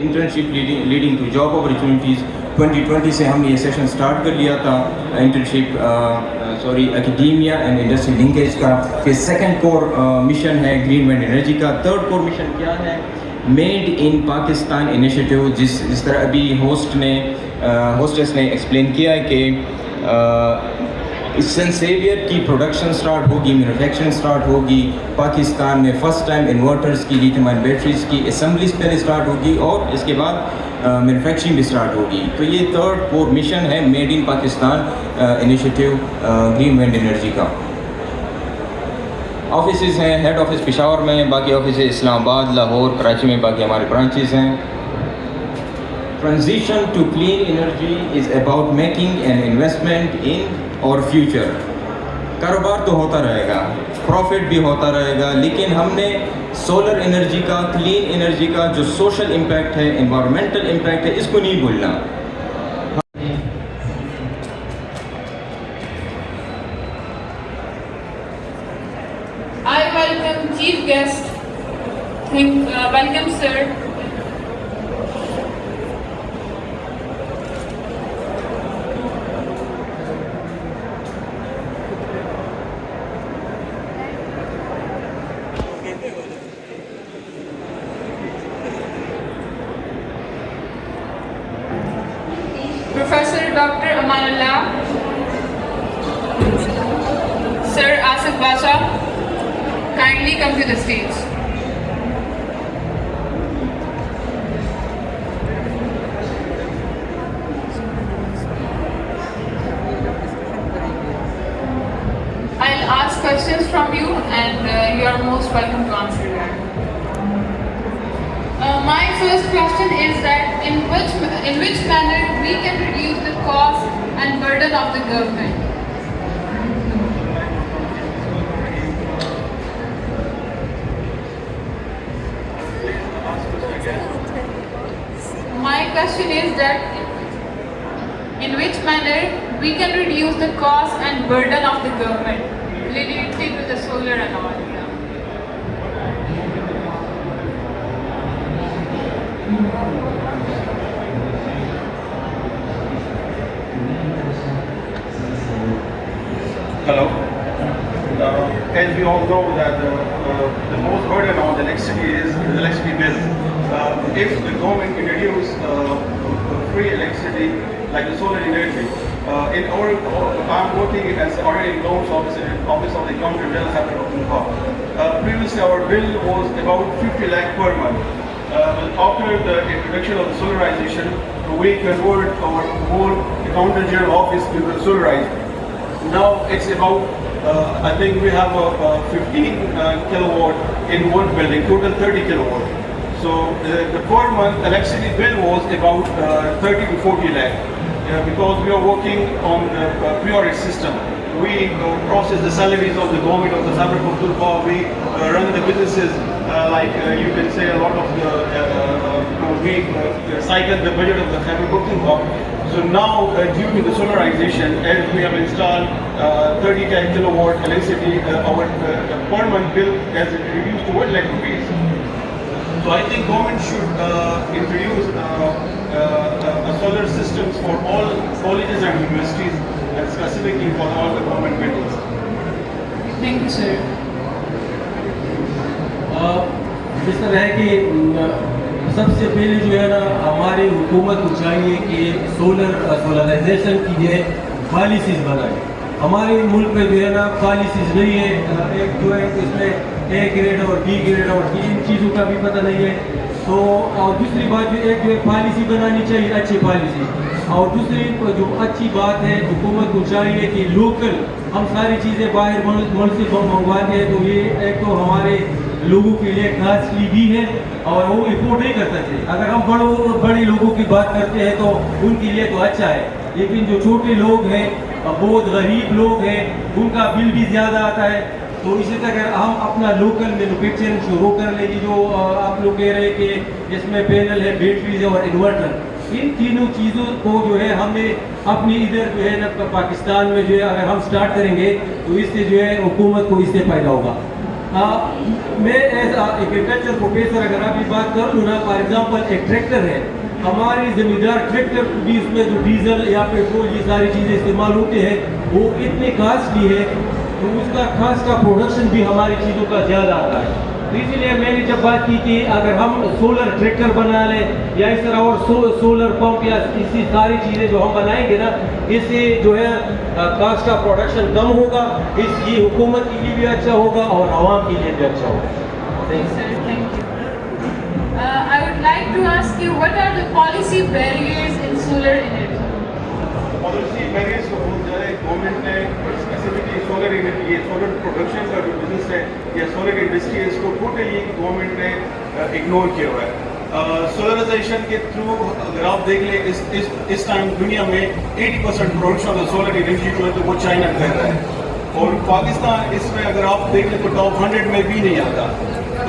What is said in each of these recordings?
Internship leading to job opportunities 2020 سے ہم یہ سیشن سٹارٹ کر لیا تھا internship academia and industry linkage کا. پھر سیکنڈ کور مشن ہے گرین وینڈ انرجی کا. تھرڈ کور مشن کیا ہے؟ Made in Pakistan initiative. جس طرح ابھی ہوسٹس نے ایکسپلین کیا ہے کہ سنسیویئر کی پروڈکشن سٹارٹ ہوگی, مینوفیکچرنگ سٹارٹ ہوگی پاکستان میں. فرسٹ ٹائم انورٹرز کی, لیتھیم آئن بیٹریز کی اسمبلیز پہلے سٹارٹ ہوگی اور اس کے بعد مینوفیکچرنگ بھی سٹارٹ ہوگی. تو یہ تھرڈ کور مشن ہے made in Pakistan initiative green wind energy کا. آفیسز ہیں, ہیڈ آفس پشاور میں, باقی آفیسز اسلام آباد, لاہور, کراچی میں باقی ہمارے برانچز ہیں. Transition to clean energy is about making an investment in our future. کاروبار تو ہوتا رہے گا, پروفٹ بھی ہوتا رہے گا, لیکن ہم نے سولر انرجی کا, کلین انرجی کا جو سوشل امپیکٹ ہے, انوائرمنٹل امپیکٹ ہے, اس کو نہیں بھولنا. I welcome Chief Guest. Welcome, sir. Professor Dr. Amanullah, Sir Asif Basha, kindly come to the stage. I'll ask questions from you and you are most welcome to answer that. My first question is that in which manner we can reduce the cost and burden of the government? My question is that in which manner we can reduce the cost and burden of the government related to the solar and all. Hello. As we all know that the most burden on the electricity is the electricity bill. If the government can reduce free electricity like the solar energy, I'm working as already loans officer in Office of the Accountant General Secretary. Previously our bill was about 50 lakh per month. After the introduction of the solarization, we convert our whole Accountant General Office to the solarized. Now it's about, I think we have 15 kilowatt in one building, total 30 kilowatt. So the per month electricity bill was about 30 to 40 lakh. Because we are working on the PRS system. We process the salaries of the government of the Sabra Pakhtunkhwa. We run the businesses like you can say a lot of we cycle the budget of the Sabra Pakhtunkhwa. So now due to the solarization, as we have installed 30 kilowatt electricity, our per month bill has reduced to 1 lakh rupees. So I think government should introduce solar systems for all colleges and universities, and specifically for all the government buildings. Thank you, sir. اس طرح ہے کہ سب سے پہلے جو ہے نا ہماری حکومت کو چاہیے کہ سولرائزیشن کی جو ہے پالیسیز بنائے. ہمارے ملک میں جو ہے نا پالیسیز نہیں ہے. ایک جو ہے اس میں اے گریڈ اور بی گریڈ اور ان چیزوں کا بھی پتہ نہیں ہے. تو اور دوسری بات جو ایک جو ہے پالیسی بنانی چاہیے, اچھی پالیسی. اور دوسری جو اچھی بات ہے, حکومت کو چاہیے کہ لوکل ہم ساری چیزیں باہر ملک سے منگواتے ہیں تو یہ ایک تو ہمارے لوگوں کے لیے کاسٹلی بھی ہے اور وہ افورڈ نہیں کر سکتے. اگر ہم بڑے لوگوں کی بات کرتے ہیں تو ان کے لیے تو اچھا ہے, لیکن جو چھوٹے لوگ ہیں, بہت غریب لوگ ہیں, ان کا بل بھی زیادہ آتا ہے. تو اسی طرح ہم اپنا لوکل مینوفیکچرنگ شروع کر لیں گے. جو آپ لوگ کہہ رہے ہیں کہ اس میں پینل ہے, بیٹریز اور انورٹر, ان تینوں چیزوں کو جو ہے ہم نے اپنی ادھر جو ہے نا پاکستان میں جو ہے اگر ہم سٹارٹ کریں گے تو اس سے جو ہے حکومت کو اس سے فائدہ ہوگا. میں ایز ایگریکلچر پروفیسر اگر آپ کی بات کر لوں نا، فار ایگزامپل ایک ٹریکٹر ہے، ہماری زمیندار ٹریکٹر بھی اس میں جو ڈیزل یا پیٹرول یہ ساری چیزیں استعمال ہوتے ہیں وہ اتنے کاسٹلی ہے، تو اس کا خاص کا پروڈکشن بھی ہماری چیزوں کا زیادہ آتا ہے. تو اسی لیے میں نے جب بات کی کہ اگر ہم سولر ٹریکٹر بنا لیں یا اس طرح اور سولر پمپ یا اسی ساری چیزیں جو ہم بنائیں گے نا، اس سے جو ہے کاسٹ کا پروڈکشن کم ہوگا، اس یہ حکومت کے لیے بھی اچھا ہوگا اور عوام کے لیے بھی اچھا ہوگا. Sir, thank you. I would like to ask you, what are the policy barriers in solar energy? Policy barriers کو بہت زیادہ گورنمنٹ نے specifically solar energy, solar production کا جو بزنس ہے یا سولر انڈسٹری ہے، اس کو ٹوٹلی گورنمنٹ نے اگنور کیا ہوا ہے. سولرائزیشن کے تھرو اگر آپ دیکھ لیں اس ٹائم دنیا میں 80% پروڈکشن آف سولر انرجی جو ہے تو وہ چائنا کر رہا ہے، اور پاکستان اس میں اگر آپ دیکھ لیں تو ٹاپ 100 میں بھی نہیں آتا.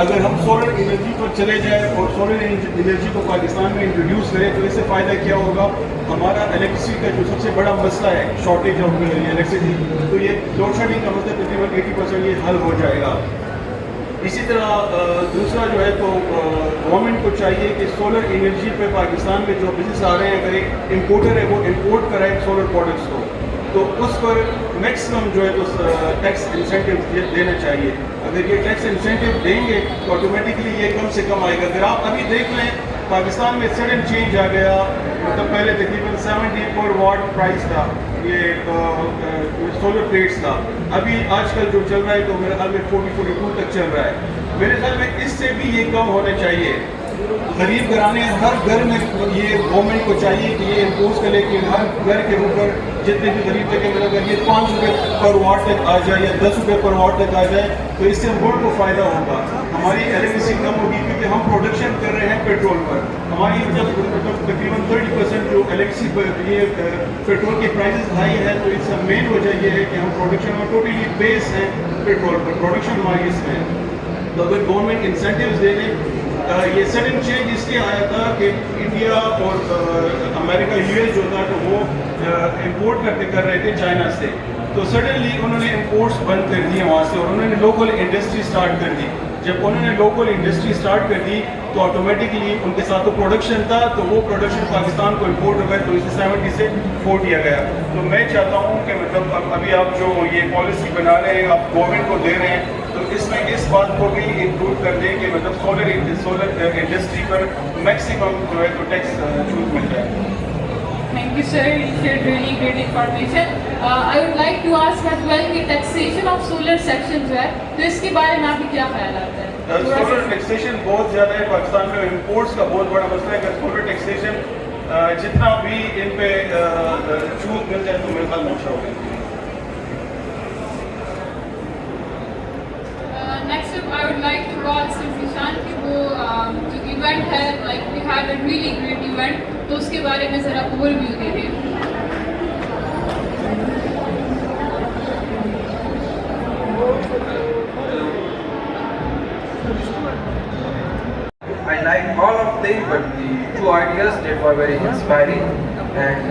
اگر ہم سولر انرجی پر چلے جائیں اور سولر انرجی کو پاکستان میں انٹروڈیوس کریں تو اس سے فائدہ کیا ہوگا؟ ہمارا الیکٹرسٹی کا جو سب سے بڑا مسئلہ ہے شارٹیج آف الیکٹرسٹی، تو یہ لوڈ شیڈنگ کا مسئلہ تقریباً 80% یہ حل ہو جائے گا. اسی طرح دوسرا جو ہے تو گورنمنٹ کو چاہیے کہ سولر انرجی پہ پاکستان میں جو بزنس آ رہے ہیں، اگر ایک امپورٹر ہے وہ امپورٹ کرائے سولر پروڈکٹس کو، تو اس پر میکسیمم جو ہے تو ٹیکس انسینٹیو دینا چاہیے. اگر یہ ٹیکس انسینٹیو دیں گے تو آٹومیٹکلی یہ کم سے کم آئے گا. اگر آپ ابھی دیکھ لیں پاکستان میں سڈن چینج آ گیا، مطلب پہلے تقریباً 70 پر واٹ پرائز تھا یہ سولر پلیٹس کا، ابھی آج کل جو چل رہا ہے تو میرے خیال میں 40-42 تک چل رہا ہے. میرے خیال میں اس سے بھی یہ کم ہونا چاہیے. غریب گھرانے ہر گھر میں یہ گورنمنٹ کو چاہیے کہ یہ امپوز کرے کہ ہر گھر کے اوپر جتنے بھی غریب تک مطلب اگر یہ 5 روپے پر واٹ تک آ جائے یا 10 روپے پر واٹ تک آ جائے تو اس سے ملک کو فائدہ ہوگا. ہماری الیکٹرسٹی کم ہوگی کیونکہ ہم پروڈکشن کر رہے ہیں پیٹرول پر. ہماری جب تقریباً 30% جو الیکٹرسٹی یہ پیٹرول کی پرائزز ہائی ہے تو اس کا مین وجہ یہ ہے کہ ہم پروڈکشن میں ٹوٹلی بیس ہیں پیٹرول پر، پروڈکشن ہماری اس میں. تو اگر گورنمنٹ انسینٹیوز دے دیں، یہ سڈن چینج اس لیے آیا تھا کہ انڈیا اور امریکہ یو ایس جو تھا تو وہ امپورٹ کر رہے تھے چائنا سے، تو سڈنلی انہوں نے امپورٹس بند کر دیے وہاں سے اور انہوں نے لوکل انڈسٹری اسٹارٹ کر دی. جب انہوں نے لوکل انڈسٹری اسٹارٹ کر دی تو آٹومیٹکلی ان کے ساتھ تو پروڈکشن تھا تو وہ پروڈکشن پاکستان کو امپورٹ ہو گیا، تو اسے 70 سے 40 آ گیا. تو میں چاہتا ہوں کہ مطلب ابھی آپ جو یہ پالیسی بنا رہے ہیں آپ گورنمنٹ کو دے رہے ہیں تو اس میں اس بات کو بھی انکلوڈ کر دیں کہ مطلب سولر انڈسٹری پر میکسیمم جو ہے تو ٹیکس چھوٹ مل جائے. Thank you, sir. You shared really great information. I would like to ask as well کہ taxation of solar section جو ہے تو اس کے بارے میں آپ کے کیا خیالات ہیں؟ سولر ٹیکسیشن بہت زیادہ ہے پاکستان میں، امپورٹس کا بہت بڑا مسئلہ ہے. اگر سولر ٹیکسیشن جتنا بھی ان پہ چھوٹ مل جائے تو میرے خیال میں اچھا ہوگا. Next up, I would like to call Zishan کہ وہ جو ایونٹ ہے like we had a really great event تو اس کے بارے میں ذرا اوور ویو دے دیں. I liked all of them, but the 2 ideas that were very inspiring, and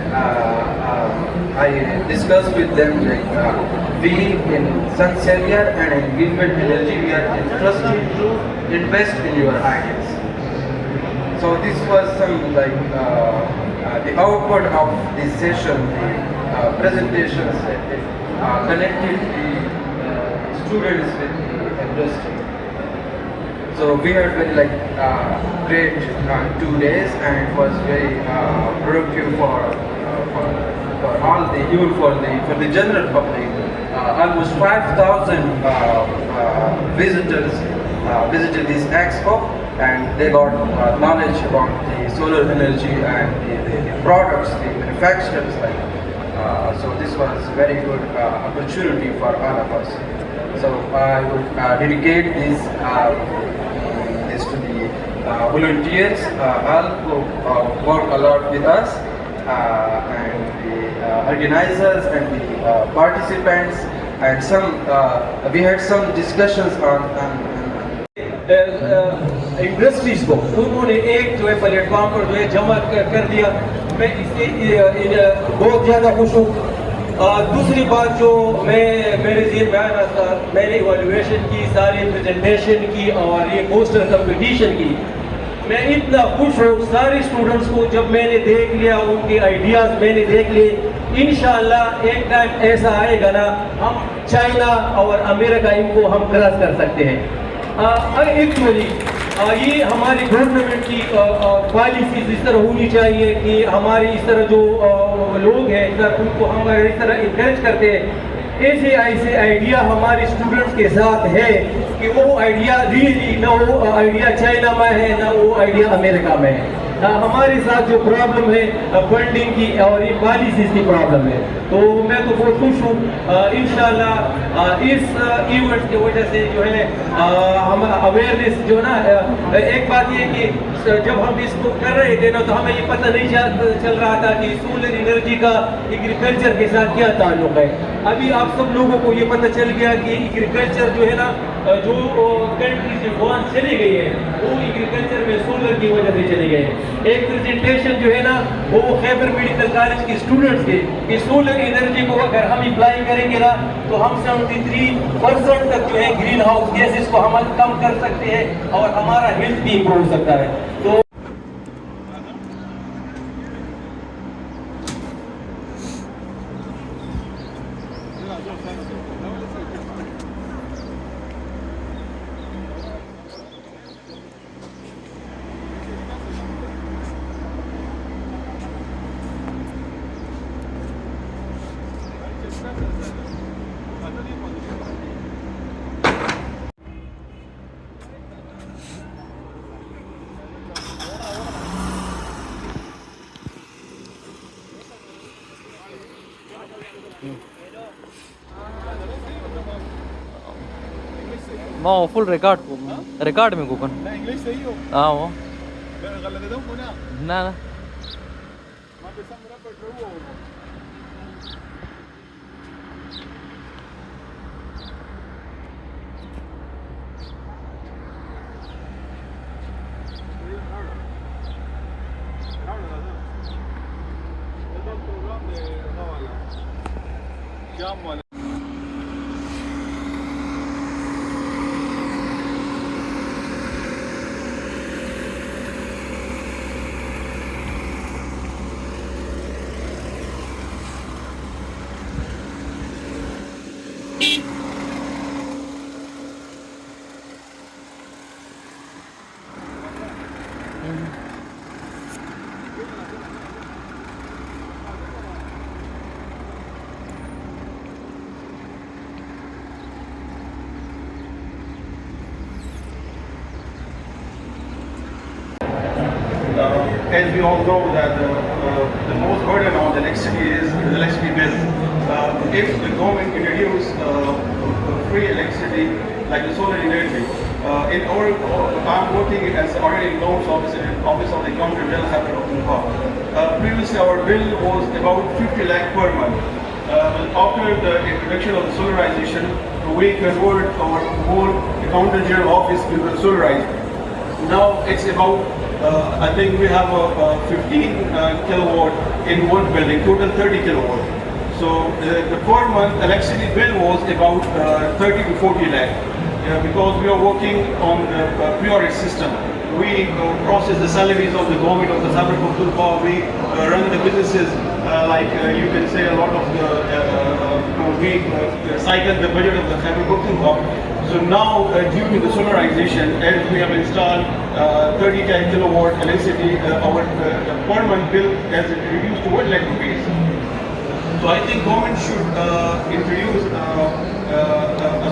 I discussed with them like we in Sunselia and in Greenbelt Energy we are interested to invest in your ideas. So this was some like the output of this session, the presentations connected the students with the industry. So we had very great 2 days, and it was very productive for all the even for the general public. Almost 5,000 visitors visited this expo, and they got knowledge about the solar energy and the products, the manufacturers. So this was very good opportunity for all of us. So I would dedicate this to the volunteers, all who work a lot with us, and the organizers and the participants, and we had some discussions on industries کو انہوں نے ایک جو ہے plate form پر جو ہے جمع کر دیا. میں اس سے بہت زیادہ خوش ہوں. دوسری بات جو میرے ذہن میں آیا تھا، میں نے ایویلویشن کی، ساری پریزنٹیشن کی اور یہ پوسٹر کمپٹیشن کی، میں اتنا خوش ہوں سارے اسٹوڈنٹس کو جب میں نے دیکھ لیا، ان کے آئیڈیاز میں نے دیکھ لیے. انشاءاللہ ایک ٹائم ایسا آئے گا نا ہم چائنا اور امریکہ ان کو ہم کراس کر سکتے ہیں. ایکچولی یہ ہماری گورنمنٹ کی پالیسیز اس طرح ہونی چاہیے کہ ہماری اس طرح جو لوگ ہیں ان کو ہم اس طرح انکریج کرتے ہیں. ایسے آئیڈیا ہمارے اسٹوڈنٹس کے ساتھ ہے کہ وہ آئیڈیا ریئلی نہ وہ آئیڈیا چائنا میں ہے نہ وہ آئیڈیا امریکہ میں ہے. ہمارے ساتھ جو پرابلم ہے فنڈنگ کی اور یہ پالیسیز کی پرابلم ہے. تو میں تو بہت خوش ہوں. انشاءاللہ اس ایونٹ کی وجہ سے جو ہے ہم اویئرنیس جو نا، ایک بات یہ کہ جب ہم اس کو کر رہے تھے نا تو ہمیں یہ پتہ نہیں چل رہا تھا کہ سولر انرجی کا ایگریکلچر کے ساتھ کیا تعلق ہے. ابھی آپ سب لوگوں کو یہ پتہ چل گیا کہ ایگریکلچر جو ہے نا، جو کنٹریز جو فورن چلی گئی ہے وہ ایگریکلچر میں سولر کی وجہ سے چلی گئی ہے. ایک پریزنٹیشن جو ہے نا وہ خیبر میڈیکل کالج کے اسٹوڈنٹس کے کہ سولر انرجی کو اگر ہم اپلائی کریں گے نا تو ہم 73% تک جو ہے گرین ہاؤس گیسز کو ہم کم کر سکتے ہیں اور ہمارا ہیلتھ بھی امپروو ہو سکتا ہے. تو ما هو فول ريكارد من كوكون. لا انجلش صحيح هو. هو غلطتهم هنا. لا ما بيسموا رابط هو. As we all know that the most burden on the electricity is the electricity bill. If the government introduce free electricity like the solar energy, in our, I'm working as already loans officer in Office of the Accountant General Secretary. Previously our bill was about 50 lakh per month. After the introduction of the solarization, we converted our whole Accountant General Office to the solarized. Now it's about I think we have a 15 kilowatt in one building, total 30 kilowatt. So the per month electricity bill was about 30 to 40 lakh because we are working on the periodic system. We process the salaries of the government of the Khyber Pakhtunkhwa. We run the businesses like you can say a lot of the we cycle the budget of the Khyber Pakhtunkhwa. So now due to the solarization, as we have installed 30 kilowatt electricity, our per month bill has reduced to 1 lakh rupees. So I think government should introduce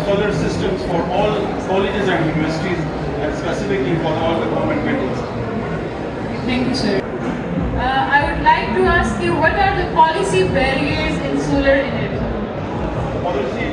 solar systems for all colleges and universities and specifically for all the government buildings. Thank you, sir. I would like to ask you, what are the policy barriers in solar energy? Policy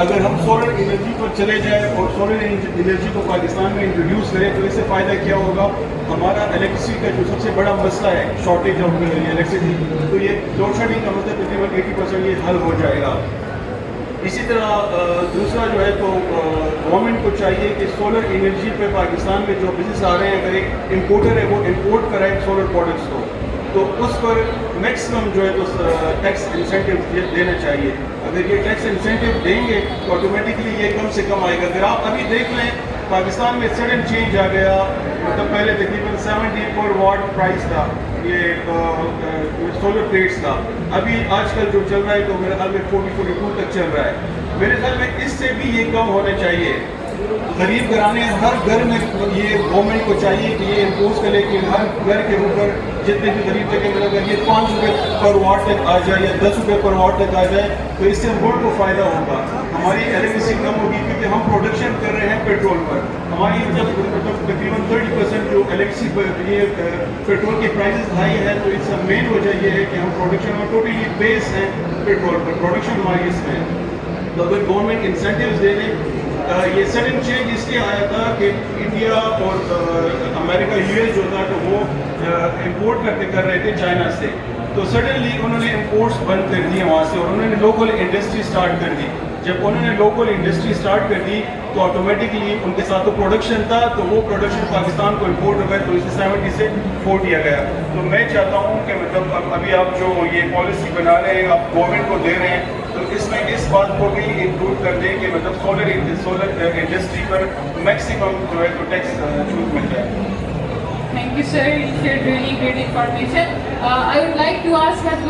اگر ہم solar energy پر چلے جائیں اور solar energy کو پاکستان میں introduce کریں تو اس سے فائدہ کیا ہوگا؟ ہمارا الیکٹرسٹی کا جو سب سے بڑا مسئلہ ہے شارٹیج آف الیکٹرسٹی، تو یہ لوڈ شیڈنگ کا مطلب تقریباً 80% یہ حل ہو جائے گا. اسی طرح دوسرا جو ہے تو گورنمنٹ کو چاہیے کہ سولر انرجی پہ پاکستان میں جو بزنس آ رہے ہیں اگر ایک امپورٹر ہے وہ امپورٹ کرائے سولر پروڈکٹس کو تو اس پر میکسیمم جو ہے تو ٹیکس انسینٹیو دینا چاہیے. اگر یہ ٹیکس انسینٹیو دیں گے تو آٹومیٹکلی یہ کم سے کم آئے گا. اگر آپ ابھی دیکھ لیں پاکستان میں سڈن چینج آ گیا، مطلب پہلے تقریباً 70 پر واٹ پرائز تھا یہ سولر پلیٹس کا، ابھی آج کل جو چل رہا ہے تو میرے خیال میں 42 تک چل رہا ہے. میرے خیال میں اس سے بھی یہ کم ہونا چاہیے. غریب گھرانے ہر گھر میں یہ گورنمنٹ کو چاہیے کہ یہ امپوز کرے کہ ہر گھر کے اوپر جتنے بھی غریب تک میرا گھر یہ 5 روپے پر واٹ تک آ جائے یا 10 روپے پر واٹ تک آ جائے تو اس سے ملک کو فائدہ ہوگا. ہماری الیکٹرسٹی کم ہوگی کیونکہ ہم پروڈکشن کر رہے ہیں پیٹرول پر. ہماری مطلب تقریباً 30% جو الیکٹرسٹی یہ پیٹرول کی پرائزز ہائی ہے تو اس کا مین وجہ یہ ہے کہ ہم پروڈکشن میں ٹوٹلی بیس ہیں پیٹرول پر، پروڈکشن ہماری اس میں. تو اگر گورنمنٹ انسینٹیوز دے دیں، یہ سڈن چینج اس لیے آیا تھا کہ انڈیا اور امریکہ یو ایس جو تھا تو وہ امپورٹ کر رہے تھے چائنا سے، تو سڈنلی انہوں نے امپورٹس بند کر دیے وہاں سے اور انہوں نے لوکل انڈسٹری اسٹارٹ کر دی. جب انہوں نے لوکل انڈسٹری اسٹارٹ کر دی تو آٹومیٹکلی ان کے ساتھ تو پروڈکشن تھا تو وہ پروڈکشن پاکستان کو امپورٹ ہو گیا تو اسے 70 سے 40 آ گیا. تو میں چاہتا ہوں کہ مطلب ابھی آپ جو یہ پالیسی بنا رہے ہیں آپ گورنمنٹ کو دے رہے ہیں تو اس میں اس بات کو بھی انکلوڈ کر دیں کہ مطلب سولر انڈسٹری پر میکسیمم جو ہے تو ٹیکس چھوٹ مل جائے. Thank you, sir. You shared really great information. I would like to ask as well